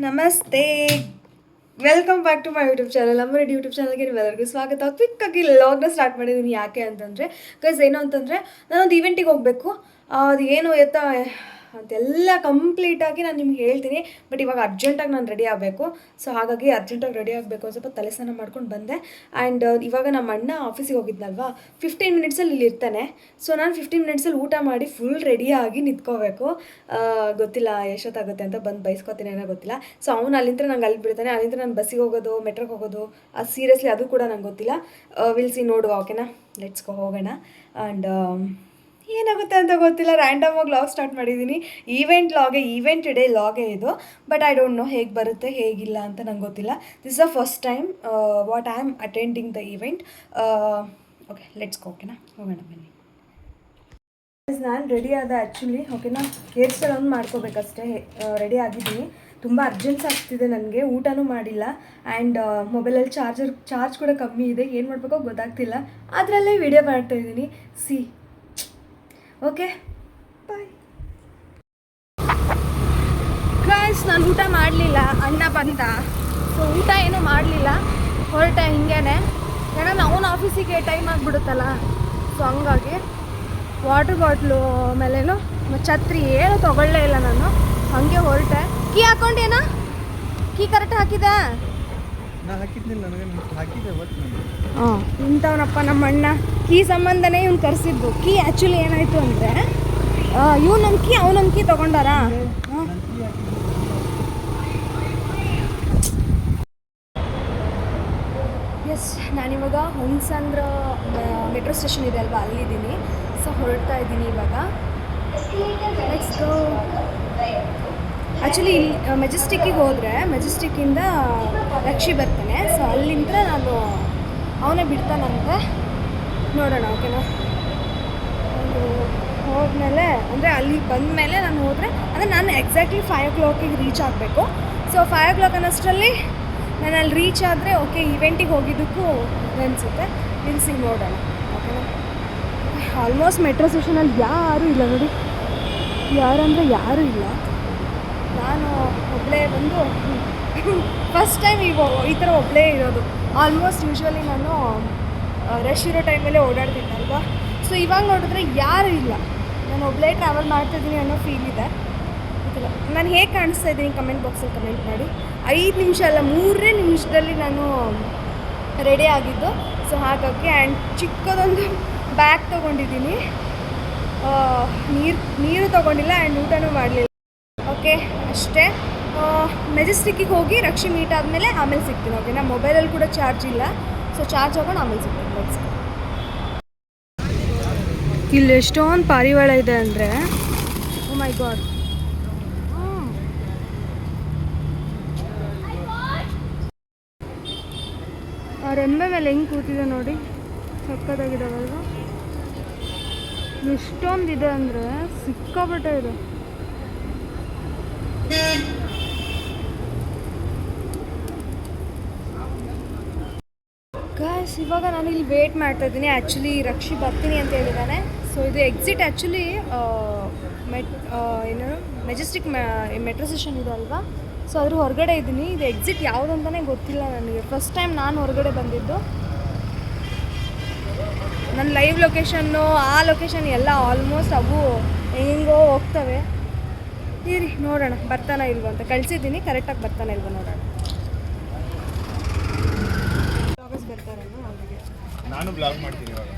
ನಮಸ್ತೆ, welcome back to my YouTube channel. ನಮ್ಮ YouTube ಚಾನಲ್ಗೆ ನೀವೆಲ್ಲರಿಗೂ ಸ್ವಾಗತ. ಕ್ವಿಕ್ಕಾಗಿ ಲಾಗ್ನ ಸ್ಟಾರ್ಟ್ ಮಾಡಿದ್ದೀನಿ. ಯಾಕೆ ಅಂತಂದರೆ ಏನು ಅಂತಂದರೆ ನಾನೊಂದು ಈವೆಂಟಿಗೆ ಹೋಗಬೇಕು. ಅದು ಏನು ಎತ್ತಾ ಅಂತೆಲ್ಲ ಕಂಪ್ಲೀಟಾಗಿ ನಾನು ನಿಮ್ಗೆ ಹೇಳ್ತೀನಿ. ಬಟ್ ಇವಾಗ ಅರ್ಜೆಂಟಾಗಿ ನಾನು ರೆಡಿ ಆಗಬೇಕು. ಸೊ ಹಾಗಾಗಿ ಅರ್ಜೆಂಟಾಗಿ ರೆಡಿ ಆಗಬೇಕು. ಸ್ವಲ್ಪ ತಲೆ ಸ್ನಾನ ಮಾಡ್ಕೊಂಡು ಬಂದೆ. ಆ್ಯಂಡ್ ಇವಾಗ ನಮ್ಮ ಅಣ್ಣ ಆಫೀಸಿಗೆ ಹೋಗಿದ್ನಲ್ವಾ, 15 ಮಿನಿಟ್ಸಲ್ಲಿ ಇಲ್ಲಿ ಇರ್ತಾನೆ. ಸೊ ನಾನು 15 ಮಿನಿಟ್ಸಲ್ಲಿ ಊಟ ಮಾಡಿ ಫುಲ್ ರೆಡಿಯಾಗಿ ನಿಂತ್ಕೋಬೇಕು. ಗೊತ್ತಿಲ್ಲ ಎಷ್ಟೊತ್ತಾಗುತ್ತೆ ಅಂತ, ಬಂದು ಬೈಸ್ಕೊತೀನಿ ಏನೋ ಗೊತ್ತಿಲ್ಲ. ಸೊ ಅವ್ನು ಅಲ್ಲಿಂದ ನಂಗೆ ಅಲ್ಲಿ ಬಿಡ್ತಾನೆ, ಅಲ್ಲಿಂದ ನಾನು ಬಸ್ಸಿಗೆ ಹೋಗೋದು, ಮೆಟ್ರೋಗೆ ಹೋಗೋದು, ಅದು ಸೀರಿಯಸ್ಲಿ ಅದು ಕೂಡ ನಂಗೆ ಗೊತ್ತಿಲ್ಲ. ವಿಲ್ಸಿ ನೋಡುವ, ಓಕೆನಾ? ಲೆಟ್ಸ್ ಗೋ, ಹೋಗೋಣ. ಆ್ಯಂಡ್ ಏನಾಗುತ್ತೆ ಅಂತ ಗೊತ್ತಿಲ್ಲ, ರ್ಯಾಂಡಮಾಗಿ ಲಾಗ್ ಸ್ಟಾರ್ಟ್ ಮಾಡಿದ್ದೀನಿ. ಈವೆಂಟ್ ಡೇ ಲಾಗೇ ಇದು. ಬಟ್ ಐ ಡೋಂಟ್ ನೋ ಹೇಗೆ ಬರುತ್ತೆ ಹೇಗಿಲ್ಲ ಅಂತ ನಂಗೆ ಗೊತ್ತಿಲ್ಲ. This the first time what I am attending the event. Okay, let's go, ಓಕೆನಾ? ಹೋಗೋಣ ಬನ್ನಿ. ನಾನು ರೆಡಿ ಆದ ಆ್ಯಕ್ಚುಲಿ, ಓಕೆನಾ? ಹೇರ್ ಸ್ಟೈಲ್ ಒಂದು ಮಾಡ್ಕೋಬೇಕಷ್ಟೇ. ರೆಡಿ ಆಗಿದ್ದೀನಿ. ತುಂಬ ಅರ್ಜೆನ್ಸ್ ಆಗ್ತಿದೆ ನನಗೆ, ಊಟನೂ ಮಾಡಿಲ್ಲ. ಆ್ಯಂಡ್ ಮೊಬೈಲಲ್ಲಿ ಚಾರ್ಜ್ ಕೂಡ ಕಮ್ಮಿ ಇದೆ. ಏನು ಮಾಡಬೇಕೋ ಗೊತ್ತಾಗ್ತಿಲ್ಲ, ಅದರಲ್ಲೇ ವಿಡಿಯೋ ಮಾಡ್ತಾಯಿದ್ದೀನಿ. Okay, bye guys. ನಾನು ಊಟ ಮಾಡಲಿಲ್ಲ, ಅಣ್ಣ ಬಂದ. ಸೊ ಊಟ ಏನೂ ಮಾಡಲಿಲ್ಲ, ಹೊರಟೆ ಹಿಂಗೇನೆ. ಯಾಕಂದ್ರೆ ಅವನ ಆಫೀಸಿಗೆ ಟೈಮ್ ಆಗಿಬಿಡುತ್ತಲ್ಲ. ಸೊ ಹಂಗಾಗಿ ವಾಟರ್ ಬಾಟ್ಲು ಮೇಲೇನು ಛತ್ರಿ ಏನು ತೊಗೊಳ್ಳೇ ಇಲ್ಲ ನಾನು, ಹಾಗೆ ಹೊರಟೆ. ಕೀ ಹಾಕೊಂಡೇನಾ? ಕೀ ಕರೆಕ್ಟ್ ಹಾಕಿದೆ? ಹಾಂ, ಇಂಥವನಪ್ಪ ನಮ್ಮ ಅಣ್ಣ. ಕೀ ಸಂಬಂಧನೇ ಇವ್ನು ಕರೆಸಿದ್ದು. ಕೀ ಆ್ಯಕ್ಚುಲಿ ಏನಾಯಿತು ಅಂದರೆ, ಇವನೊಂದು ಕೀ ಅವನೊಂದು ಕೀ ತೊಗೊಂಡಾರ. ಎಸ್, ನಾನಿವಾಗ ಹೊಂಗ್ಸಂದ್ರ ಮೆಟ್ರೋ ಸ್ಟೇಷನ್ ಇದೆ ಅಲ್ವಾ, ಅಲ್ಲಿದ್ದೀನಿ. ಸೊ ಹೊರಡ್ತಾ ಇದ್ದೀನಿ ಇವಾಗ. Let's go. ಆ್ಯಕ್ಚುಲಿ ಇಲ್ಲಿ ಮೆಜೆಸ್ಟಿಕ್ಕಿಗೆ ಹೋದರೆ, ಮೆಜೆಸ್ಟಿಕ್ಕಿಂದ ರಕ್ಷಿ ಬರ್ತಾನೆ. ಸೊ ಅಲ್ಲಿಂದ ನಾನು ಅವನೇ ಬಿಡ್ತಾನಂತೆ, ನೋಡೋಣ, ಓಕೆನಾ? ಹೋದ್ಮೇಲೆ ಅಂದರೆ ಅಲ್ಲಿ ಬಂದಮೇಲೆ ನಾನು ಹೋದರೆ, ಅಂದರೆ ನಾನು ಎಕ್ಸಾಕ್ಟ್ಲಿ 5 o'clock ರೀಚ್ ಆಗಬೇಕು. ಸೊ 5 o'clock ಅನ್ನೋಷ್ಟರಲ್ಲಿ ನಾನು ಅಲ್ಲಿ ರೀಚ್ ಆದರೆ ಓಕೆ, ಈವೆಂಟಿಗೆ ಹೋಗಿದ್ದಕ್ಕೂ ಅನಿಸುತ್ತೆ. ನಿಲ್ಸಿ ನೋಡೋಣ, ಓಕೆನಾ? ಆಲ್ಮೋಸ್ಟ್ ಮೆಟ್ರೋ ಸ್ಟೇಷನಲ್ಲಿ ಯಾರೂ ಇಲ್ಲ ನೋಡಿ, ಯಾರಂದರೆ ಯಾರೂ ಇಲ್ಲ. ನಾನು ಒಬ್ಬಳೇ ಬಂದು ಫಸ್ಟ್ ಟೈಮ್ ಈ ಥರ ಒಬ್ಬಳೇ ಇರೋದು. ಆಲ್ಮೋಸ್ಟ್ ಯೂಶ್ವಲಿ ನಾನು ರಶ್ ಇರೋ ಟೈಮಲ್ಲೇ ಓಡಾಡ್ತಿದ್ದಲ್ವಾ. ಸೊ ಇವಾಗ ನೋಡಿದ್ರೆ ಯಾರೂ ಇಲ್ಲ, ನಾನು ಒಬ್ಬಳೇ ಟ್ರಾವೆಲ್ ಮಾಡ್ತಾಯಿದ್ದೀನಿ ಅನ್ನೋ ಫೀಲ್ ಇದೆ. ಗೊತ್ತಿಲ್ಲ ನಾನು ಹೇಗೆ ಕಾಣಿಸ್ತಾ ಇದ್ದೀನಿ, ಕಮೆಂಟ್ ಬಾಕ್ಸಲ್ಲಿ ಕಮೆಂಟ್ ಮಾಡಿ. 5 ನಿಮಿಷ ಅಲ್ಲ, 3 ನಿಮಿಷದಲ್ಲಿ ನಾನು ರೆಡಿ ಆಗಿದ್ದು. ಸೊ ಹಾಗಾಗಿ ಆ್ಯಂಡ್ ಚಿಕ್ಕದೊಂದು ಬ್ಯಾಗ್ ತೊಗೊಂಡಿದ್ದೀನಿ. ನೀರು ತೊಗೊಂಡಿಲ್ಲ ಆ್ಯಂಡ್ ಊಟನೂ ಮಾಡಲಿಲ್ಲ. ಓಕೆ, ಅಷ್ಟೇ. ಮೆಜೆಸ್ಟಿಕ್ಕಿಗೆ ಹೋಗಿ ರಕ್ಷಿ ಮೀಟ್ ಆದಮೇಲೆ ಆಮೇಲೆ ಸಿಗ್ತೀನಿ, ಓಕೆ? ನಮ್ಮ ಮೊಬೈಲಲ್ಲಿ ಕೂಡ ಚಾರ್ಜ್ ಇಲ್ಲ. ಸೊ ಚಾರ್ಜ್ ಹಾಕೊಂಡು ಆಮೇಲೆ ಸಿಗ್ತೀನಿ. ಇಲ್ಲಿ ಎಷ್ಟೊಂದು ಪಾರಿವಾಳ ಇದೆ ಅಂದರೆ, ಓ ಮೈ ಗಾಡ್. ಆ ರೆಂಬೆ ಮೇಲೆ ಹೆಂಗೆ ಕೂತಿದೆ ನೋಡಿ, ಸಕ್ಕತ್ತಾಗಿದ್ದಾವಲ್ವ? ಎಷ್ಟೊಂದಿದೆ ಅಂದರೆ ಸಿಕ್ಕಾಪಟ್ಟೆ ಇದೆ. ಗಾಯ್ಸ್, ಇವಾಗ ನಾನು ಇಲ್ಲಿ ವೇಟ್ ಮಾಡ್ತಾ ಇದ್ದೀನಿ. ಆ್ಯಕ್ಚುಲಿ ರಕ್ಷಿ ಬರ್ತೀನಿ ಅಂತ ಹೇಳಿದ್ದಾನೆ. ಸೊ ಇದು ಎಕ್ಸಿಟ್ ಆ್ಯಕ್ಚುಲಿ ಏನು ಮೆಜೆಸ್ಟಿಕ್ ಮೆಟ್ರೋ ಸ್ಟೇಷನ್ ಇದೆ ಅಲ್ವಾ. ಸೊ ಅದ್ರ ಹೊರಗಡೆ ಇದ್ದೀನಿ. ಇದು ಎಕ್ಸಿಟ್ ಯಾವುದಂತಲೇ ಗೊತ್ತಿಲ್ಲ ನನಗೆ. ಫಸ್ಟ್ ಟೈಮ್ ನಾನು ಹೊರಗಡೆ ಬಂದಿದ್ದು. ನನ್ನ ಲೈವ್ ಲೊಕೇಶನ್ನು, ಆ ಲೊಕೇಶನ್ ಎಲ್ಲ ಆಲ್ಮೋಸ್ಟ್ ಅವು ಹೆಂಗೋ ಹೋಗ್ತವೆ. ಇರಿ ನೋಡೋಣ ಬರ್ತಾನ ಇಲ್ವೋ ಅಂತ. ಕಳಿಸಿದ್ದೀನಿ, ಕರೆಕ್ಟಾಗಿ ಬರ್ತಾನೆ ಇಲ್ವೋ ನೋಡೋಣ. ನಾನು ಬ್ಲಾಗ್ ಮಾಡ್ತೀನಿ ಇವಾಗ.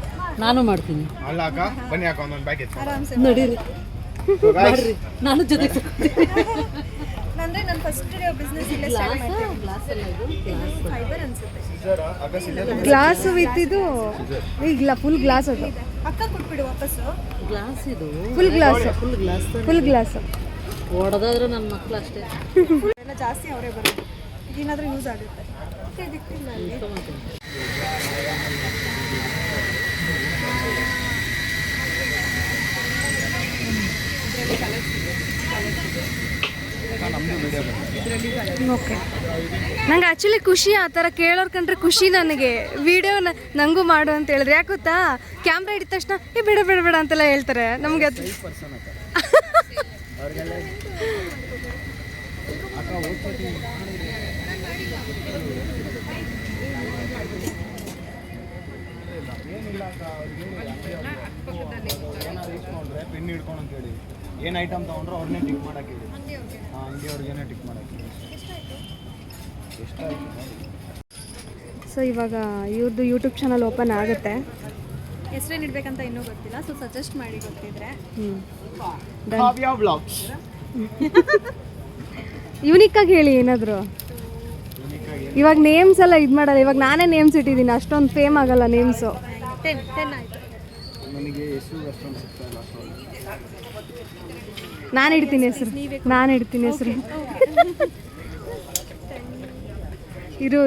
ನಾನು ಮಾಡ್ತೀನಿ. ಅಲ್ಲ ಅಕ್ಕ, ಬನ್ನಿ ಅಕ್ಕ, ಒಂದೊಂದು ಬ್ಯಾಗ್ ಎತ್ತು. ಆರಾಮ್ಸೆ ನಡೀರಿ, ಮಾಡ್ರಿ, ನಾನು ಜೊತೆಗೆ ಅಂದರೆ ನಾನು ಫಸ್ಟ್ ಬಿಸ್ನೆಸ್ ಇಲ್ಲೇ ಸ್ಟಾರ್ಟ್ ಮಾಡ್ತೀನಿ. ಫೈಬರ್ ಅನ್ಸುತ್ತೆ. ಗ್ಲಾಸು ವಿತ್ ಇದು ಇಲ್ಲ, ಫುಲ್ ಗ್ಲಾಸ್ ಅದು. ಅಕ್ಕ ಕೊಟ್ಬಿಡು ವಾಪಸ್ಸು. ಗ್ಲಾಸ್ ಇದು ಫುಲ್ ಗ್ಲಾಸ್, ಫುಲ್ ಗ್ಲಾಸ್. ಹೊಡೆದಾದ್ರೆ ನನ್ನ ಮಕ್ಕಳು ಅಷ್ಟೇ. ಎಲ್ಲ ಜಾಸ್ತಿ ಅವರೇ ಬರೋದು. ಏನಾದರೂ ಯೂಸ್ ಆಗುತ್ತೆ. ದಿಕ್ಕಿಲ್ಲ ಅಲ್ಲಿ. ಓಕೆ, ನಂಗೆ ಆ್ಯಕ್ಚುಲಿ ಖುಷಿ ಆ ಥರ ಕೇಳೋರು ಕಂಡ್ರೆ ಖುಷಿ ನನಗೆ. ವಿಡಿಯೋ ನನಗೂ ಮಾಡು ಅಂತ ಹೇಳಿದ್ರೆ, ಯಾಕೆ ಗೊತ್ತಾ, ಕ್ಯಾಮ್ರಾ ಹಿಡಿದ ತಕ್ಷಣ ಬೇಡ ಬೇಡ ಬೇಡ ಅಂತೆಲ್ಲ ಹೇಳ್ತಾರೆ. ನಮಗೆ ಅದು ಏನಿಲ್ಲ ಅಕ್ಕ ಅವ್ರಿಗೆ ಏನಾದ್ರು ಇಸ್ಕೊಂಡ್ರೆ ಪೆನ್ ಹಿಡ್ಕೊಂಡು ಅಂತ ಹೇಳಿ ಏನು ಐಟಮ್ ತೊಗೊಂಡ್ರೆ ಅವ್ರನ್ನೇ ಟಿಕ್ ಮಾಡಕ್ಕೆ ಹೇಳಿ. ಹಾಂ ಅಂಗಡಿಯವ್ರಿಗೇನೆ ಟಿಕ್ ಮಾಡಕ್ಕೆ ಹೇಳಿ. ಎಷ್ಟಾಯ್ತು ನೋಡಿ. ಸೊ ಇವಾಗ ಇವ್ರದ್ದು ಯೂಟ್ಯೂಬ್ ಚಾನಲ್ ಓಪನ್ ಆಗುತ್ತೆ. ಹೆಸರೇನು ಇಡಬೇಕಂತ ಇನ್ನೂ ಗೊತ್ತಿಲ್ಲ, ಸೊ ಸಜೆಸ್ಟ್ ಮಾಡಿ ಗೊತ್ತಿದ್ರೆ. ಕಾವ್ಯ ಬ್ಲಾಗ್ಸ್. ಯೂನಿಕ್ಕಾಗಿ ಹೇಳಿ ಏನಾದರೂ. ಇವಾಗ ನೇಮ್ಸ್ ಎಲ್ಲ ಇದು ಮಾಡಲ್ಲ, ಇವಾಗ ನಾನೇ ನೇಮ್ಸ್ ಇಟ್ಟಿದ್ದೀನಿ, ಅಷ್ಟೊಂದು ಫೇಮ್ ಆಗಲ್ಲ ನೇಮ್ಸು. 10 ಆಯಿತು. ನನಗೆ ಹೆಸರು ಅಷ್ಟೊಂದು ಸಿಗ್ತಾ ಇಲ್ಲ ಅಷ್ಟೊಂದು. ನಾನು ಇಡ್ತೀನಿ ಹೆಸರು, ನಾನು ಇಡ್ತೀನಿ ಹೆಸರು. ಇರು.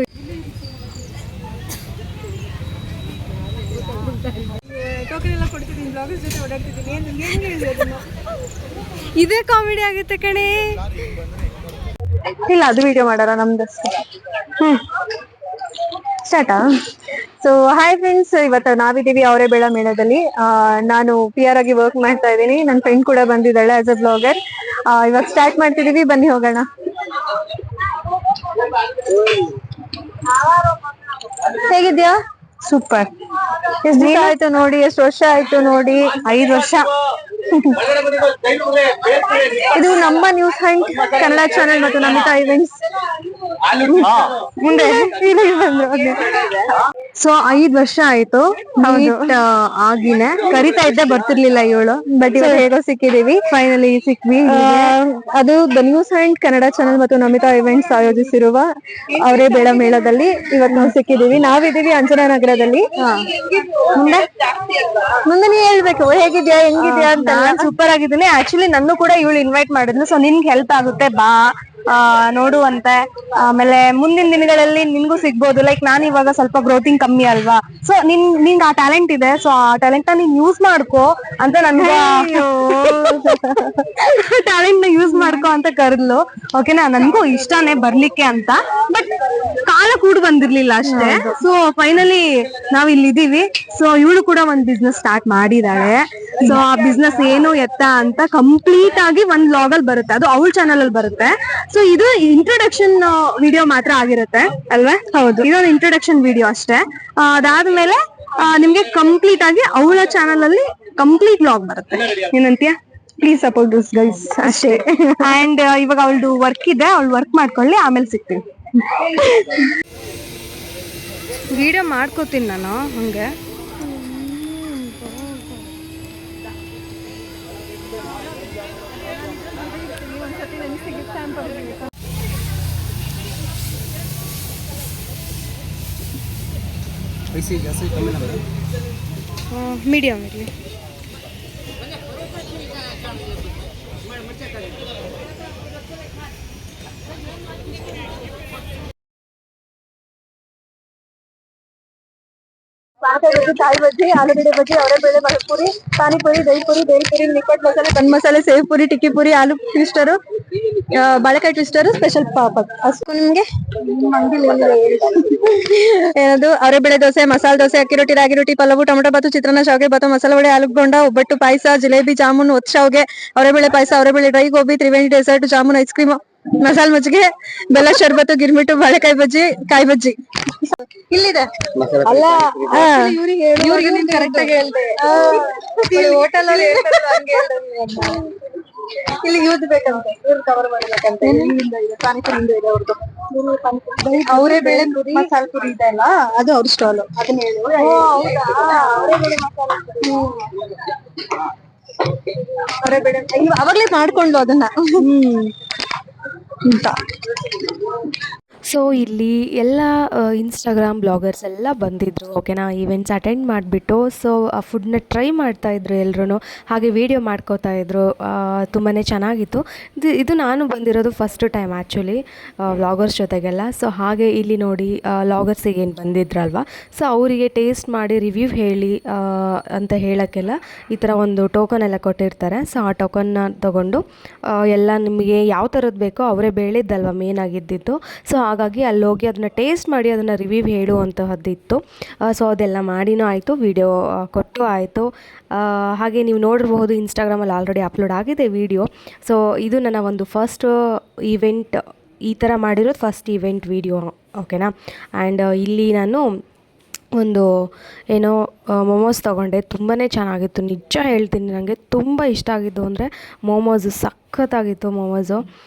ಟೋಕನ್ ಎಲ್ಲ ಕೊಡ್ತಿದ್ದೀನಿ, ಬ್ಲಾಗರ್ಸ್ ಜೊತೆ ಓಡಾಡ್ತಿದ್ದೀನಿ. ಇದೇ ಕಾಮಿಡಿ ಆಗುತ್ತೆ ಕಣೆ. ಇಲ್ಲ ಅದು ವಿಡಿಯೋ ಮಾಡೋಣ ನಮ್ದು. ಸ್ಟಾರ್ಟಾ? ಸೊ ಹಾಯ್ ಫ್ರೆಂಡ್ಸ್, ಇವತ್ತು ನಾವಿದ್ದೀವಿ ಅವರೇ ಬೇಡ ಮೇಳದಲ್ಲಿ. ನಾನು PR ಆಗಿ ವರ್ಕ್ ಮಾಡ್ತಾ ಇದ್ದೀನಿ. ನನ್ನ ಫ್ರೆಂಡ್ ಕೂಡ ಬಂದಿದ್ದಾಳೆ ಆಸ್ ಅ ಬ್ಲಾಗರ್. ಇವಾಗ ಸ್ಟಾರ್ಟ್ ಮಾಡ್ತಿದೀವಿ, ಬನ್ನಿ ಹೋಗೋಣ. ಹೇಗಿದ್ಯಾ? ಸೂಪರ್. ಎಷ್ಟು ದಿವಸ ಆಯ್ತು ನೋಡಿ, ಎಷ್ಟು ವರ್ಷ ಆಯ್ತು ನೋಡಿ? 5 ವರ್ಷ. ಇದು ನಮ್ಮ ನ್ಯೂಸ್ ಹಂಟ್ ಕನ್ನಡ ಚಾನೆಲ್ ಮತ್ತು ನಮಿತಾ ಇವೆಂಟ್ಸ್ ಮುಂದೆ ಸೊ 5 ವರ್ಷ ಆಯ್ತು ಆಗಿನೇ. ಕರಿತಾ ಇದ್ದೆ, ಬರ್ತಿರ್ಲಿಲ್ಲ ಇವಳು, ಬಟ್ ಇವಾಗ ಹೇಗೋ ಸಿಕ್ಕಿದೀವಿ, ಫೈನಲಿ ಸಿಕ್ವಿ. ಅದು the news Hunt Kannada channel ಮತ್ತು ನಮಿತಾ ಇವೆಂಟ್ಸ್ ಆಯೋಜಿಸಿರುವ ಅವರೇ ಬೇಡ ಮೇಳದಲ್ಲಿ ಇವತ್ತು ನಾವು ಸಿಕ್ಕಿದೀವಿ. ನಾವಿದೀವಿ ಅಂಜನಾ ನಗರದಲ್ಲಿ. ಮುಂದೆ ಮುಂದೆ ನೀ ಹೇಳ್ಬೇಕು, ಹೇಗಿದ್ಯಾ, ಹೆಂಗಿದ್ಯಾ ಅಂತ. ನಾನ್ ಸೂಪರ್ ಆಗಿದ್ದೀನಿ. ಆಕ್ಚುಲಿ ನನ್ನ ಕೂಡ ಇವಳು ಇನ್ವೈಟ್ ಮಾಡಿದ್ಲು, ಸೊ ನಿನ್ಗೆ ಹೆಲ್ಪ್ ಆಗುತ್ತೆ ಬಾ ನೋಡುವಂತೆ. ಆಮೇಲೆ ಮುಂದಿನ ದಿನಗಳಲ್ಲಿ ನಿನ್ಗೂ ಸಿಗ್ಬೋದು. ಲೈಕ್ ನಾನು ಇವಾಗ ಸ್ವಲ್ಪ ಗ್ರೋತಿಂಗ್ ಕಮ್ಮಿ ಅಲ್ವಾ, ಸೊ ನಿಂಗೆ ಆ ಟ್ಯಾಲೆಂಟ್ ಇದೆ, ಸೊ ಆ ಟ್ಯಾಲೆಂಟ್ ನ ನೀನ್ ಯೂಸ್ ಮಾಡ್ಕೋ ಅಂತ ನನ್ಗೆ ಟ್ಯಾಲೆಂಟ್ ನ ಯೂಸ್ ಮಾಡ್ಕೋ ಅಂತ ಕರೆದ್ಲು. ಓಕೆನಾ, ನನ್ಗೂ ಇಷ್ಟನೇ ಬರ್ಲಿಕ್ಕೆ ಅಂತ, ಬಟ್ ಕಾಲ ಕೂಡ ಬಂದಿರ್ಲಿಲ್ಲ ಅಷ್ಟೇ. ಸೊ ಫೈನಲಿ ನಾವ್ ಇಲ್ಲಿ ಇದೀವಿ. ಸೊ ಇವಳು ಕೂಡ ಒಂದ್ ಬಿಸ್ನೆಸ್ ಸ್ಟಾರ್ಟ್ ಮಾಡಿದಾಳೆ. ಸೊ ಆ ಬಿಸ್ನೆಸ್ ಏನು ಎತ್ತ ಅಂತ ಕಂಪ್ಲೀಟ್ ಆಗಿ ಒಂದ್ ವ್ಲಾಗ್ ಅಲ್ಲಿ ಬರುತ್ತೆ, ಅದು ಅವಳ ಚಾನಲ್ ಅಲ್ಲಿ ಬರುತ್ತೆ. ಸೊ ಇದು ಇಂಟ್ರೊಡಕ್ಷನ್ ವಿಡಿಯೋ ಮಾತ್ರ ಆಗಿರುತ್ತೆ ಅಲ್ವಾ? ಹೌದು, ಇದೊಂದು ಇಂಟ್ರೊಡಕ್ಷನ್ ವಿಡಿಯೋ ಅಷ್ಟೇ. ಅದಾದ್ಮೇಲೆ ನಿಮ್ಗೆ ಕಂಪ್ಲೀಟ್ ಆಗಿ ಅವಳ ಚಾನಲ್ ಅಲ್ಲಿ ಕಂಪ್ಲೀಟ್ ವ್ಲಾಗ್ ಬರುತ್ತೆ. ಏನಂತೀಯ? ಪ್ಲೀಸ್ ಸಪೋರ್ಟ್ ದಿಸ್ ಗೈಸ್ ಅಷ್ಟೇ. ಅಂಡ್ ಇವಾಗ ಅವಳದು ವರ್ಕ್ ಇದೆ, ಅವಳು ವರ್ಕ್ ಮಾಡ್ಕೊಳ್ಳಿ, ಆಮೇಲೆ ಸಿಗ್ತೀನಿ. ವಿಡಿಯೋ ಮಾಡ್ಕೋತೀನಿ ನಾನು ಹಂಗೆ. ಮೀಡಿಯಮ್ ಇರಲಿ. ತಾಯಿ ಬಜ್ಜಿ, ಆಲೂಗಡ್ಡೆ ಬಜ್ಜಿ, ಅವರೆಬೇಳೆ ಪೂರಿ, ಪಾನಿಪುರಿ, ದಹಿಪುರಿ, ಬೇಲ್ಪುರಿ, ನಿಪ್ಪಟ್ಟು ಮಸಾಲೆ, ಬನ್ ಮಸಾಲೆ, ಸೇವ್ ಪುರಿ, ಟಿಕ್ಕಿ ಪುರಿ, ಆಲೂ ಟ್ವಿಸ್ಟರು, ಬಾಳೆಕಾಯಿ ಟ್ವಿಸ್ಟರು, ಸ್ಪೆಷಲ್ ಪಾಪಡ್. ಅಷ್ಟು ನಿಮ್ಗೆ ಏನದು? ಅವರೆಬೇಳೆ ದೋಸೆ, ಮಸಾಲೆ ದೋಸೆ, ಅಕ್ಕಿ ರೊಟ್ಟಿ, ರಾಗಿ ರೊಟ್ಟಿ, ಪಲಾವು, ಟೊಮೊಟೊ ಬಾತು, ಚಿತ್ರಾನ್ನ, ಶಾವಿಗೆ ಬಾತು, ಮಸಾಲೆ ವಡೆ, ಆಲೂ ಬೋಂಡ, ಒಬ್ಬಟ್ಟು, ಪಾಯಸ, ಜಿಲೇಬಿ, ಜಾಮೂನ್, ಒತ್ ಶಾವಿಗೆ, ಅವರೆಬೇಳೆ ಪಾಯಸ, ಅವರೆಬೇಳೆ dry gobi, Triveni dessert, jamun, ice cream, ಮಸಾಲೆ ಮಜ್ಜಿಗೆ, ಬೆಲ್ಲ ಶರ್ಬತ್ತು, ಗಿರ್ಮಿಟ್ಟು, ಬಾಳೆಕಾಯಿ ಬಜ್ಜಿ, ಕಾಯಿ ಬಜ್ಜಿ. ಇಲ್ಲಿದೆ ಅಲ್ಲ, ಇವ್ರಿಗೆ ನೀನ್ ಕರೆಕ್ಟ್ ಆಗಿ ಹೇಳ್ದೆ. ಹೋಟೆಲ್ ಅಲ್ಲಿ ಇಲ್ಲಿ ಯೂತ್ ಬೇಕಂತೆ, ಇವ್ರು ಕವರ್ ಮಾಡ್ಬೇಕಂತೆ. ಇಲ್ಲಿಂದ ಇದೆ, ಪಾನಿಪುರಿಂದ ಇದೆ ಅವ್ರದ್ದು. ಅವರೇ ಬೇಳೆ ಪುರಿ, ಮಸಾಲೆ ಪುರಿ ಇದೆ ಅಲ್ಲ, ಅದು ಅವ್ರ ಸ್ಟಾಲ್. ಅದನ್ನ ಹೇಳು. ಅವರೇ ಬೇಳೆ ಅವಾಗ್ಲೇ ಮಾಡ್ಕೊಂಡು ಅದನ್ನ ಅಂತ. ಸೊ ಇಲ್ಲಿ ಎಲ್ಲ ಇನ್ಸ್ಟಾಗ್ರಾಮ್ ಬ್ಲಾಗರ್ಸ್ ಎಲ್ಲ ಬಂದಿದ್ದರು, ಓಕೆನಾ. ಈವೆಂಟ್ಸ್ ಅಟೆಂಡ್ ಮಾಡಿಬಿಟ್ಟು ಸೊ ಆ ಫುಡ್ನ ಟ್ರೈ ಮಾಡ್ತಾಯಿದ್ರು ಎಲ್ಲರೂ, ಹಾಗೆ ವೀಡಿಯೋ ಮಾಡ್ಕೋತಾಯಿದ್ರು. ತುಂಬಾ ಚೆನ್ನಾಗಿತ್ತು. ಇದು ನಾನು ಬಂದಿರೋದು ಫಸ್ಟ್ ಟೈಮ್ ಆ್ಯಕ್ಚುಲಿ ವ್ಲಾಗರ್ಸ್ ಜೊತೆಗೆಲ್ಲ. ಸೊ ಹಾಗೆ ಇಲ್ಲಿ ನೋಡಿ ವ್ಲಾಗರ್ಸಿಗೆ ಏನು ಬಂದಿದ್ರಲ್ವ, ಸೊ ಅವರಿಗೆ ಟೇಸ್ಟ್ ಮಾಡಿ ರಿವ್ಯೂ ಹೇಳಿ ಅಂತ ಹೇಳೋಕ್ಕೆಲ್ಲ ಈ ಥರ ಒಂದು ಟೋಕನ್ ಎಲ್ಲ ಕೊಟ್ಟಿರ್ತಾರೆ. ಸೊ ಆ ಟೋಕನ್ನ ತೊಗೊಂಡು ಎಲ್ಲ ನಿಮಗೆ ಯಾವ ಥರದ್ದು ಬೇಕೋ ಅವರೇ ಬೇಳಿದ್ದಲ್ವ ಮೇನ್ ಆಗಿದ್ದಿದ್ದು. ಸೊ ಹಾಗಾಗಿ ಅಲ್ಲಿ ಹೋಗಿ ಅದನ್ನು ಟೇಸ್ಟ್ ಮಾಡಿ ಅದನ್ನು ರಿವ್ಯೂ ಹೇಳುವಂತಹದ್ದಿತ್ತು. ಸೊ ಅದೆಲ್ಲ ಮಾಡಿನೂ ಆಯಿತು, ವಿಡಿಯೋ ಕೊಟ್ಟು ಆಯಿತು. ಹಾಗೆ ನೀವು ನೋಡಿರಬಹುದು ಇನ್ಸ್ಟಾಗ್ರಾಮಲ್ಲಿ ಆಲ್ರೆಡಿ ಅಪ್ಲೋಡ್ ಆಗಿದೆ ವಿಡಿಯೋ. ಸೊ ಇದು ನನ್ನ ಒಂದು ಫಸ್ಟ್ ಈವೆಂಟ್ ಈ ಥರ ಮಾಡಿರೋದು ಫಸ್ಟ್ ಇವೆಂಟ್ ವೀಡಿಯೋ, ಓಕೆನಾ. ಆ್ಯಂಡ್ ಇಲ್ಲಿ ನಾನು ಒಂದು ಏನೋ ಮೊಮೋಸ್ ತೊಗೊಂಡೆ, ತುಂಬಾ ಚೆನ್ನಾಗಿತ್ತು. ನಿಜ ಹೇಳ್ತೀನಿ, ನನಗೆ ತುಂಬ ಇಷ್ಟ ಆಗಿದ್ದು ಅಂದರೆ ಮೊಮೋಸು, ಸಖತ್ತಾಗಿತ್ತು ಮೊಮೋಸು.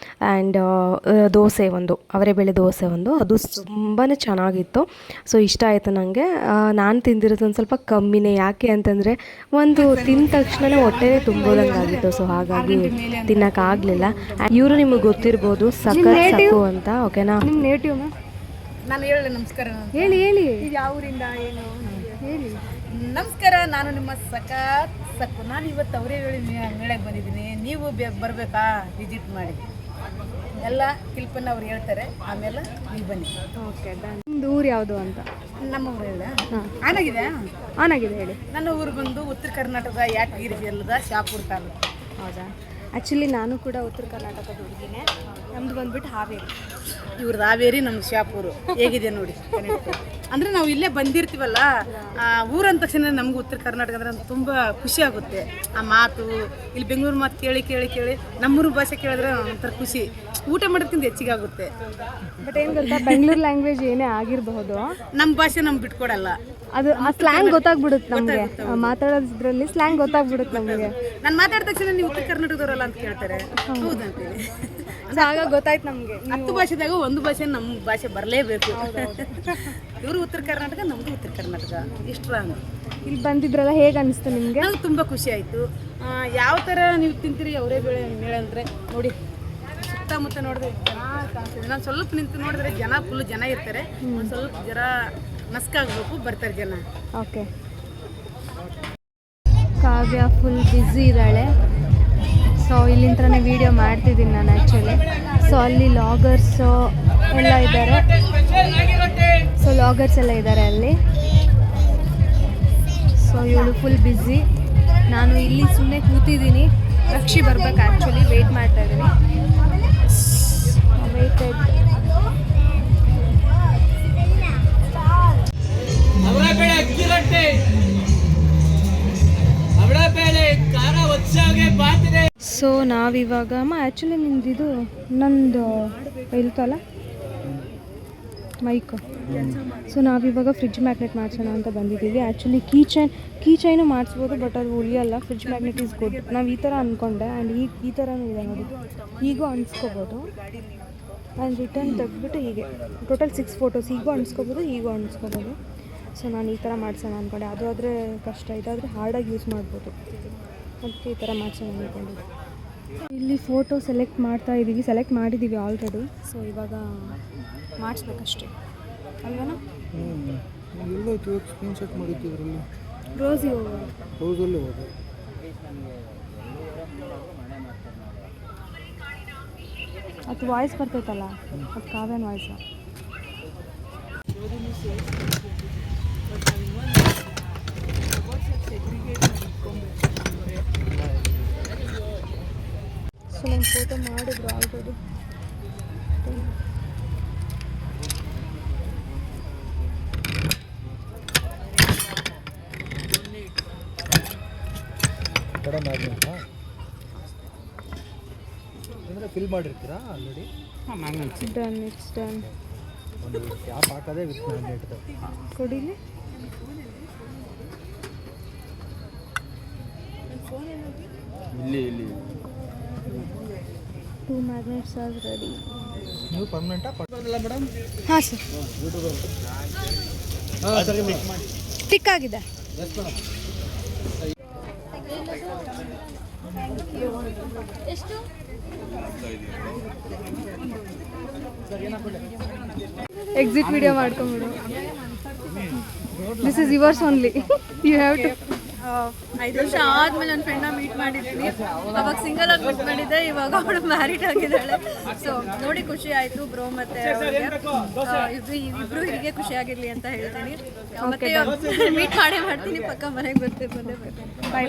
ಆ್ಯಂಡ್ ದೋಸೆ ಒಂದು, ಅವರೆಬೇಳೆ ದೋಸೆ ಒಂದು, ಅದು ತುಂಬಾ ಚೆನ್ನಾಗಿತ್ತು. ಸೊ ಇಷ್ಟ ಆಯಿತು ನನಗೆ. ನಾನು ತಿಂದಿರೋದು ಒಂದು ಸ್ವಲ್ಪ ಕಮ್ಮಿನೇ, ಯಾಕೆ ಅಂತಂದರೆ ಒಂದು ತಿಂದ ತಕ್ಷಣ ಹೊಟ್ಟೆನೇ ತುಂಬೋದಂಗೆ ಆಗಿತ್ತು. ಸೊ ಹಾಗಾಗಿ ತಿನ್ನೋಕ್ಕಾಗಲಿಲ್ಲ. ಇವರು ನಿಮಗೆ ಗೊತ್ತಿರ್ಬೋದು, ಸಖು ಅಂತ, ಓಕೆನಾ. ನಿಮ್ಮ ನೇಟಿವ್ ಮ್ಯಾಮ್? ನಾನು ಹೇಳಿ ನಮಸ್ಕಾರ. ಹೇಳಿ ಯಾವ ಊರಿಂದ ಏನು ಹೇಳಿ. ನಮಸ್ಕಾರ, ನಾನು ನಿಮ್ಮ ಸಕ್ಕು. ನಾನು ಇವತ್ತು ಅವರೇ ಹೇಳಿ ಮೇಳಕ್ಕೆ ಬಂದಿದ್ದೀನಿ. ನೀವು ಬರಬೇಕಾ? ವಿಸಿಟ್ ಮಾಡಿ, ಎಲ್ಲ ಕಿಲ್ಪನ್ನ ಅವ್ರು ಹೇಳ್ತಾರೆ, ಆಮೇಲೆ ನೀವು ಬನ್ನಿ. ಓಕೆ, ನಿಮ್ದು ಊರು ಯಾವುದು ಅಂತ? ನಮ್ಮ ಊರು ಹೇಳ ಆನಾಗಿದೆ ಹೇಳಿ. ನನ್ನ ಊರು ಬಂದು ಉತ್ತರ ಕರ್ನಾಟಕದ ಯಾದಗಿರಿ ಜಿಲ್ಲೆದ ಶಾಪುರ ತಾಲೂಕು. ಹೌದಾ? ಆ್ಯಕ್ಚುಲಿ ನಾನು ಕೂಡ ಉತ್ತರ ಕರ್ನಾಟಕದ ಹುಡುಗಿನೇ. ನಮ್ದು ಬಂದ್ಬಿಟ್ಟು ಹಾವೇರಿ. ಇವ್ರದ್ದು ಹಾವೇರಿ, ನಮ್ದು ಶಾಪುರು. ಹೇಗಿದೆ ನೋಡಿ. ಅಂದರೆ ನಾವು ಇಲ್ಲೇ ಬಂದಿರ್ತೀವಲ್ಲ, ಊರಂದ ತಕ್ಷಣ ನಮ್ಗೆ ಉತ್ತರ ಕರ್ನಾಟಕ ಅಂದರೆ ತುಂಬ ಖುಷಿ ಆಗುತ್ತೆ. ಆ ಮಾತು, ಇಲ್ಲಿ ಬೆಂಗಳೂರು ಮಾತು ಕೇಳಿ ನಮ್ಮೂರು ಭಾಷೆ ಕೇಳಿದ್ರೆ ಒಂಥರ ಖುಷಿ. ಊಟ ಮಾಡೋದಕ್ಕಿಂತ ಹೆಚ್ಚಿಗೆ ಆಗುತ್ತೆ. ಬಟ್ ಏನು ಗೊತ್ತಾ, ಬೆಂಗಳೂರು ಲ್ಯಾಂಗ್ವೇಜ್ ಏನೇ ಆಗಿರಬಹುದು, ನಮ್ಮ ಭಾಷೆ ನಮ್ಗೆ ಬಿಟ್ಕೊಡಲ್ಲ. ಅದು ಆ ಸ್ಲ್ಯಾಂಗ್ ಗೊತ್ತಾಗ್ಬಿಡುತ್ತೆ ನಮಗೆ. ಮಾತಾಡೋದ್ರಲ್ಲಿ ಸ್ಲ್ಯಾಂಗ್ ಗೊತ್ತಾಗ್ಬಿಡುತ್ತೆ ನಮಗೆ. ನಾನು ಮಾತಾಡಿದ ತಕ್ಷಣ ನೀವು ಉತ್ತರ ಕರ್ನಾಟಕದವರಲ್ಲ ಅಂತ ಕೇಳ್ತಾರೆ. ಹೌದಂತೇಳಿ ಆಗ ಗೊತ್ತಾಯ್ತು ನಮಗೆ. 10 ಭಾಷೆದಾಗ ಒಂದು ಭಾಷೆ ನಮ್ಮ ಭಾಷೆ ಬರಲೇಬೇಕು. ಇವರು ಉತ್ತರ ಕರ್ನಾಟಕ, ನಮ್ಮದು ಉತ್ತರ ಕರ್ನಾಟಕ. ಇಷ್ಟು ಇಲ್ಲಿ ಬಂದಿದ್ರಲ್ಲ, ಹೇಗೆ ಅನಿಸ್ತು ನಿಮಗೆ? ನನಗೆ ತುಂಬ ಖುಷಿ ಆಯಿತು. ಯಾವ ಥರ ನೀವು ತಿಂತೀರಿ ಅವರೇ ಮೇಳ ಅಂದರೆ ನೋಡಿ, ಸುತ್ತಮುತ್ತ ನೋಡಿದ್ರೆ ಜನ ಕಾಣಿಸ್ತಿದೆ. ನಾನು ಸ್ವಲ್ಪ ನಿಂತು ನೋಡಿದ್ರೆ ಜನ ಫುಲ್ ಜನ ಇರ್ತಾರೆ. ಒಂದು ಸ್ವಲ್ಪ ಜರ ನಸ್ಕಾಗಬೇಕು, ಬರ್ತಾರೆ ಜನ. ಓಕೆ, ಕಾವ್ಯ ಫುಲ್ ಬ್ಯುಸಿ ಇದ್ದಾಳೆ. ಸೊ ಇಲ್ಲಿಂತ್ರನೇ ವೀಡಿಯೋ ಮಾಡ್ತಿದ್ದೀನಿ ನಾನು ಆ್ಯಕ್ಚುಲಿ. ಸೊ ಅಲ್ಲಿ ಲಾಗರ್ಸು ಎಲ್ಲ ಇದ್ದಾರೆ. ಸೊ ಲಾಗರ್ಸ್ ಎಲ್ಲ ಇದ್ದಾರೆ ಅಲ್ಲಿ. ಸೊ ಇವಳು ಫುಲ್ ಬ್ಯುಸಿ. ನಾನು ಇಲ್ಲಿ ಸುಮ್ಮನೆ ಕೂತಿದ್ದೀನಿ. ರಕ್ಷಿ ಬರ್ಬೇಕು, ಆ್ಯಕ್ಚುಲಿ ವೆಯ್ಟ್ ಮಾಡ್ತಾ ಇದ್ದೀನಿ. ವೆಯ್ಟೆಡ್. ಸೊ ನಾವಿವಾಗ ಆ್ಯಕ್ಚುಲಿ ನಿಮ್ದಿದು ನಂದು ಇಲ್ತಲ್ಲ ಮೈಕು. ಸೊ ನಾವಿವಾಗ ಫ್ರಿಡ್ಜ್ ಮ್ಯಾಗ್ನೆಟ್ ಮಾಡಿಸೋಣ ಅಂತ ಬಂದಿದ್ದೀವಿ. ಆ್ಯಕ್ಚುಲಿ ಕೀ ಚೈನು ಮಾಡಿಸ್ಬೋದು, ಬಟ್ ಅದು ಉಳಿಯಲ್ಲ. Fridge magnet is good. ನಾವು ಈ ಥರ ಅಂದ್ಕೊಂಡೆ. ಆ್ಯಂಡ್ ಈ ಥರನೂ ಇದೆ ನೋಡಿ, ಹೀಗೂ ಅಣಿಸ್ಕೋಬೋದು. ಆ್ಯಂಡ್ ರಿಟರ್ನ್ ತೆಗೆದ್ಬಿಟ್ಟು ಹೀಗೆ ಟೋಟಲ್ 6 ಫೋಟೋಸ್ ಹೀಗೂ ಅಣಿಸ್ಕೋಬೋದು, ಹೀಗೂ ಅಣಿಸ್ಕೋಬೋದು. ಸೊ ನಾನು ಈ ಥರ ಮಾಡ್ಸೋಣ ಅಂದ್ಕೊಂಡೆ. ಅದು ಆದರೆ ಕಷ್ಟ, ಇದಾದರೆ ಹಾರ್ಡಾಗಿ ಯೂಸ್ ಮಾಡ್ಬೋದು. ಅದಕ್ಕೆ ಈ ಥರ ಮಾಡ್ಸೋಣ ಅಂದ್ಕೊಂಡಿದ್ದೆ. ಇಲ್ಲಿ ಫೋಟೋ ಸೆಲೆಕ್ಟ್ ಮಾಡಿದ್ದೀವಿ ಆಲ್ರೆಡಿ. ಸೊ ಇವಾಗ ಮಾಡಿಸ್ಬೇಕಷ್ಟೇ ಅಲ್ವನಾ? ಎಲ್ಲೋಯ್ತು ಸ್ಕ್ರೀನ್ಶಾಟ್ ಮಾಡಿದ್ದೀವಿ. ರೋಸಲ್ಲಿ ಹೋಗೋದು. ಅದು ವಾಯ್ಸ್ ಬರ್ತೈತಲ್ಲ, ಅದು ಕಾವ್ಯನ ವಾಯ್ಸು. ಸೊ ನಾನು ಫೋಟೋ ಮಾಡಿದ್ರು ಆಲ್ರೆಡಿ. ಅಂದರೆ ಫಿಲ್ ಮಾಡಿರ್ತೀರಾ ಆಲ್ರೆಡಿ? Done, it's done. ಒಂದು ಕ್ಯಾಪ್ ಹಾಕೋದೇ ವಿತ್ ಮ್ಯಾಗ್ನೆಟ್ ಕೊಡಿಲಿ. ಇಲ್ಲಿ 2 magnets are ready. ನೀವು ಪರ್ಮನೆಂಟಾ ಪಡ್ಬೋದಲ್ಲ ಮೇಡಮ್? ಹಾಂ ಸರ್, ಟಿಕ್ ಆಗಿದೆ. ಎಷ್ಟು? ಎಕ್ಸಿಟ್ ವಿಡಿಯೋ ಮಾಡ್ಕೊಂಬಿಡು. This is yours only. You have to. 5 ವರ್ಷ ಆದ್ಮೇಲೆ ನನ್ನ ಫ್ರೆಂಡ್ನ ಮೀಟ್ ಮಾಡಿದ್ದೀನಿ. ಅವಾಗ ಸಿಂಗಲ್ ಆಗಿ ಮೀಟ್ ಮಾಡಿದ್ದೆ, ಇವಾಗ ಅವಳು ಮ್ಯಾರಿಡ್ ಆಗಿದ್ದಾಳೆ. ಸೊ ನೋಡಿ ಖುಷಿ ಆಯಿತು ಬ್ರೋ. ಮತ್ತು ಇಬ್ರು ಹೀಗೆ ಖುಷಿಯಾಗಿರಲಿ ಅಂತ ಹೇಳ್ತೀನಿ. ಮತ್ತೆ ಮೀಟ್ ಮಾಡ್ತೀನಿ, ಪಕ್ಕ ಮನೆಗೆ ಬಂದೇ ಬಾಯ್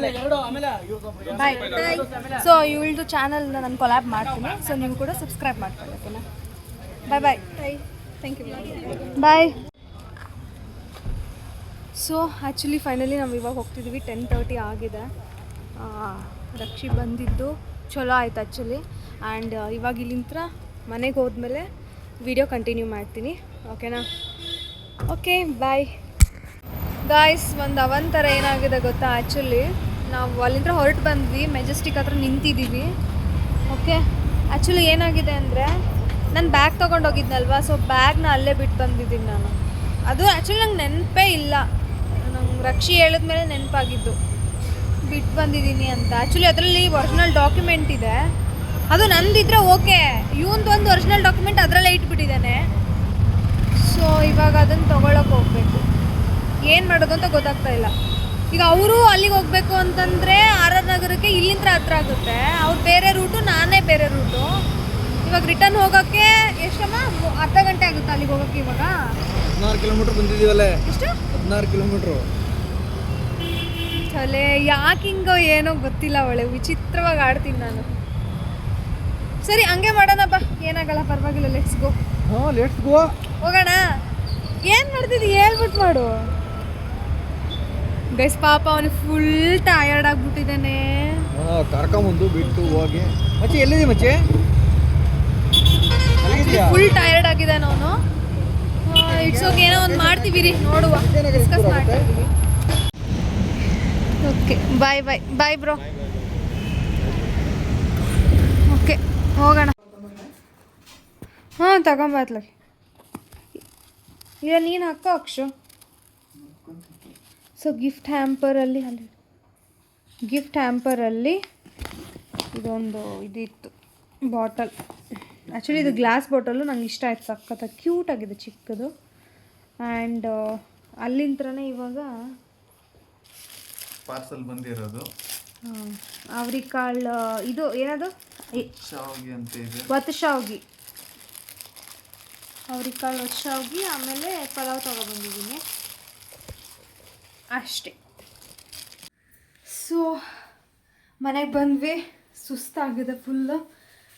ಬಾಯ್. ಸೊ ಇವಳದು ಚಾನಲ್ನ ನಾನು ಕೊಲ್ಯಾಬ್ ಮಾಡ್ತೀನಿ. ಸೊ ನೀವು ಕೂಡ ಸಬ್ಸ್ಕ್ರೈಬ್ ಮಾಡ್ಕೊಳ್ಳಿ, ಓಕೆನಾ? Bye bye. Thank you bye. So actually finally ನಾವು ಇವಾಗ ಹೋಗ್ತಿದ್ದೀವಿ. 10:30 ಆಗಿದೆ. ರಕ್ಷಿ ಬಂದಿದ್ದು ಚಲೋ ಆಯ್ತು ಆ್ಯಕ್ಚುಲಿ. ಆ್ಯಂಡ್ ಇವಾಗ ಇಲ್ಲಿಂದ ಮನೆಗೆ ಹೋದ್ಮೇಲೆ ವಿಡಿಯೋ ಕಂಟಿನ್ಯೂ ಮಾಡ್ತೀನಿ. ಓಕೆನಾ? Okay bye guys. ಒಂದು ಅವಂತರ ಏನಾಗಿದೆ ಗೊತ್ತಾ, ಆ್ಯಕ್ಚುಲಿ ನಾವು ಅಲ್ಲಿಂದ ಹೊರಟು ಬಂದ್ವಿ, ಮೆಜೆಸ್ಟಿಕ್ ಹತ್ರ ನಿಂತಿದ್ದೀವಿ. ಓಕೆ, ಆ್ಯಕ್ಚುಲಿ ಏನಾಗಿದೆ ಅಂದರೆ ನಾನು ಬ್ಯಾಗ್ ತೊಗೊಂಡೋಗಿದ್ನಲ್ವ, ಸೊ ಬ್ಯಾಗ್ನ ಅಲ್ಲೇ ಬಿಟ್ಟು ಬಂದಿದ್ದೀನಿ ನಾನು. ಅದು ಆ್ಯಕ್ಚುಲಿ ನಂಗೆ ನೆನಪೇ ಇಲ್ಲ, ನಂಗೆ ರಕ್ಷಿ ಹೇಳಿದ್ಮೇಲೆ ನೆನಪಾಗಿದ್ದು ಬಿಟ್ಟು ಬಂದಿದ್ದೀನಿ ಅಂತ. ಆ್ಯಕ್ಚುಲಿ ಅದರಲ್ಲಿ ಒರಿಜಿನಲ್ ಡಾಕ್ಯುಮೆಂಟ್ ಇದೆ, ಅದು ನಂದಿದ್ರೆ ಓಕೆ, ಇವಂದು ಒಂದು ಒರಿಜಿನಲ್ ಡಾಕ್ಯುಮೆಂಟ್ ಅದರಲ್ಲೇ ಇಟ್ಬಿಟ್ಟಿದ್ದಾನೆ. ಸೊ ಇವಾಗ ಅದನ್ನು ತೊಗೊಳಕ್ಕೆ ಹೋಗಬೇಕು. ಏನು ಮಾಡೋದು ಅಂತ ಗೊತ್ತಾಗ್ತಾ ಇಲ್ಲ. ಈಗ ಅವರು ಅಲ್ಲಿಗೆ ಹೋಗಬೇಕು ಅಂತಂದರೆ ಆರ್ ಆರ್ ನಗರಕ್ಕೆ ಇಲ್ಲಿಂದ ಹತ್ರ ಆಗುತ್ತೆ, ಅವ್ರು ಬೇರೆ ರೂಟು, ನಾನೇ ಬೇರೆ ರೂಟು. ಇವಾಗ ರಿಟರ್ನ್ ಹೋಗೋಕ್ಕೆ ಎಷ್ಟಮ್ಮ, ಅರ್ಧ ಗಂಟೆ ಆಗುತ್ತೆ ಅಲ್ಲಿಗೆ ಹೋಗೋಕ್ಕೆ. ಇವಾಗ 16 ಕಿಲೋಮೀಟ್ರ್ ಬಂದಿದ್ದೀವಲ್ಲೇ. ಎಷ್ಟು? 16 ಕಿಲೋಮೀಟ್ರು. ಚಲೇ ಯಾಕೆ ಹಿಂಗೋ ಏನೋ ಗೊತ್ತಿಲ್ಲ, ಒಳ್ಳೆ ವಿಚಿತ್ರವಾಗಿ ಆಡ್ತೀನಿ ನಾನು. ಸರಿ ಹಂಗೆ ಮಾಡೋಣಪ್ಪ, ಏನಾಗಲ್ಲ, ಪರವಾಗಿಲ್ಲ. Let's go. ಹಾಂ, ಲೆಟ್ಸ್ ಗೋ. ಹೋಗೋಣ. ಏನು ಮಾಡ್ತಿದ್ದಿ ಹೇಳ್ಬಿಟ್ಟು ಮಾಡು. ಗೈಸ್ ಪಾಪ ಅವನು ಫುಲ್ ಟಯರ್ಡ್ ಆಗಿಬಿಟ್ಟಿದ್ದಾನೆ. ಹಾಂ, ಕರ್ಕೊಂಬಂದು ಬಿಟ್ಟು ಹೋಗಿ. ಮಚ್ಚಿ ಎಲ್ಲಿದೆ ಮಚ್ಚಿ? ಫುಲ್ ಟಯರ್ಡ್ ಆಗಿದ್ದಾನೆ ಅವನು. ಇಟ್ಸ್ ಓಕೆ, ಏನೋ ಒಂದು ಮಾಡ್ತೀವಿ ರೀ, ನೋಡುವ, ಡಿಸ್ಕಸ್ ಮಾಡ್ತೀವಿ. ಓಕೆ ಬಾಯ್ ಬಾಯ್ ಬಾಯ್ ಬ್ರೋ. ಓಕೆ ಹೋಗೋಣ. ಹಾಂ ತಗೊಂಬತ್ಲಾಗಿ. ಇಲ್ಲ ನೀನು ಹಾಕೋ ಅಕ್ಷು. ಸೊ ಗಿಫ್ಟ್ ಹ್ಯಾಂಪರಲ್ಲಿ ಇದೊಂದು ಇದಿತ್ತು ಬಾಟಲ್. ಆ್ಯಕ್ಚುಲಿ ಇದು ಗ್ಲಾಸ್ ಬಾಟಲು, ನಂಗೆ ಇಷ್ಟ ಆಯ್ತು, ಸಖತ್ತಾಗಿ ಕ್ಯೂಟಾಗಿದೆ, ಚಿಕ್ಕದು. ಆ್ಯಂಡ್ ಅಲ್ಲಿಂತ್ರನೇ ಇವಾಗ ಪಾರ್ಸಲ್ ಬಂದಿರೋದು. ಅವ್ರಿಕಾಳು, ಇದು ಏನದು ಶಾವಿಗೆ ಅಂತ ಇದೆ, ಒತ್ತು ಶಾವಿಗೆ, ಅವ್ರಿಕಾಳು ಒತ್ತು ಶಾವಿಗೆ, ಆಮೇಲೆ ಪಲಾವ್ ತಗೊಬಂದಿದ್ದೀನಿ ಅಷ್ಟೇ. ಸೊ ಮನೆಗೆ ಬಂದ್ವಿ, ಸುಸ್ತಾಗಿದೆ ಫುಲ್ಲು.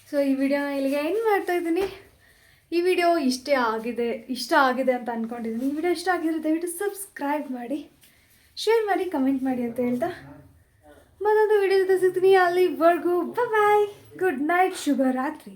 ಸೊ ಈ ವಿಡಿಯೋನ ಇಲ್ಲಿಗೆ ಏನು ಮಾಡ್ತಾಯಿದ್ದೀನಿ. ಈ ವಿಡಿಯೋ ಇಷ್ಟ ಆಗಿದೆ ಅಂತ ಅಂದ್ಕೊಂಡಿದ್ದೀನಿ. ಈ ವಿಡಿಯೋ ಇಷ್ಟ ಆಗಿದ್ರೆ ದಯವಿಟ್ಟು ಸಬ್ಸ್ಕ್ರೈಬ್ ಮಾಡಿ, ಶೇರ್ ಮಾಡಿ, ಕಮೆಂಟ್ ಮಾಡಿ ಅಂತ ಹೇಳ್ತಾ ಮತ್ತೊಂದು ವಿಡಿಯೋ ಜೊತೆ ಸಿಗ್ತೀನಿ. ಅಲ್ಲಿವರೆಗೂ ಬಾಯ್, ಗುಡ್ ನೈಟ್, ಶುಭರಾತ್ರಿ.